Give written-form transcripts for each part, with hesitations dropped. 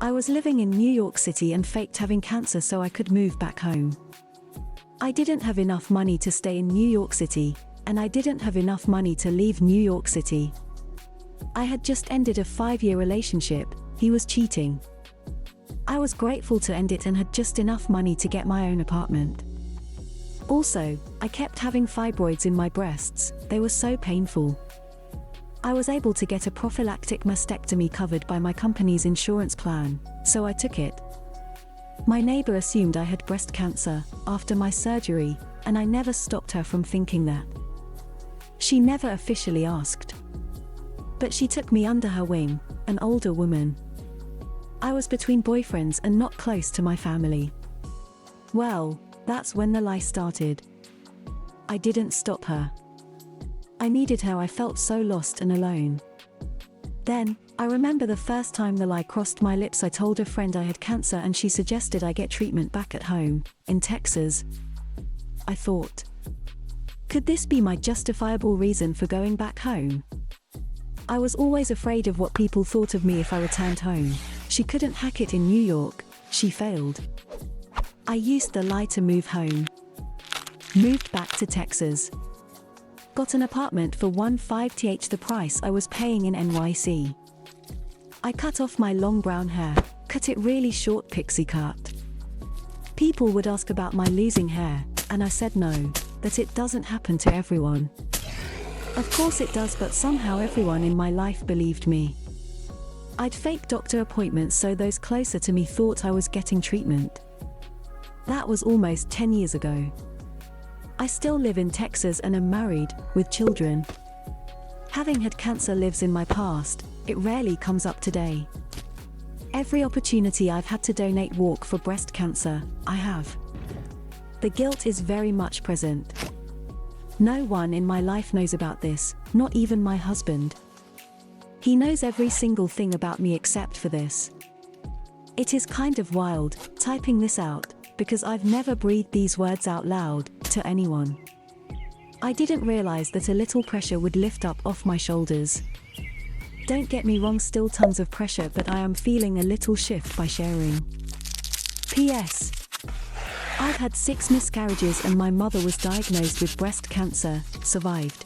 I was living in New York City and faked having cancer so I could move back home. I didn't have enough money to stay in New York City, and I didn't have enough money to leave New York City. I had just ended a 5-year relationship. He was cheating. I was grateful to end it and had just enough money to get my own apartment. Also, I kept having fibroids in my breasts. They were so painful. I was able to get a prophylactic mastectomy covered by my company's insurance plan, so I took it. My neighbor assumed I had breast cancer after my surgery, and I never stopped her from thinking that. She never officially asked. But she took me under her wing, an older woman. I was between boyfriends and not close to my family. Well, that's when the lie started. I didn't stop her. I needed her. I felt so lost and alone. Then, I remember the first time the lie crossed my lips. I told a friend I had cancer and she suggested I get treatment back at home, in Texas. I thought, could this be my justifiable reason for going back home? I was always afraid of what people thought of me if I returned home. She couldn't hack it in New York. She failed. I used the lie to move home. Moved back to Texas. Got an apartment for 1/5th the price I was paying in NYC. I cut off my long brown hair, cut it really short pixie cut. People would ask about my losing hair, and I said no, that it doesn't happen to everyone. Of course it does, but somehow everyone in my life believed me. I'd fake doctor appointments so those closer to me thought I was getting treatment. That was almost 10 years ago. I still live in Texas and am married, with children. Having had cancer lives in my past. It rarely comes up today. Every opportunity I've had to donate walk for breast cancer, I have. The guilt is very much present. No one in my life knows about this, not even my husband. He knows every single thing about me except for this. It is kind of wild, typing this out, because I've never breathed these words out loud, to anyone. I didn't realize that a little pressure would lift up off my shoulders. Don't get me wrong, still tons of pressure, but I am feeling a little shift by sharing. P.S. I've had 6 miscarriages and my mother was diagnosed with breast cancer, survived.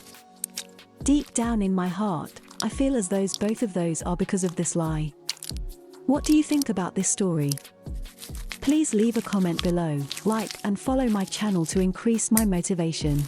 Deep down in my heart, I feel as though both of those are because of this lie. What do you think about this story? Please leave a comment below, like and follow my channel to increase my motivation.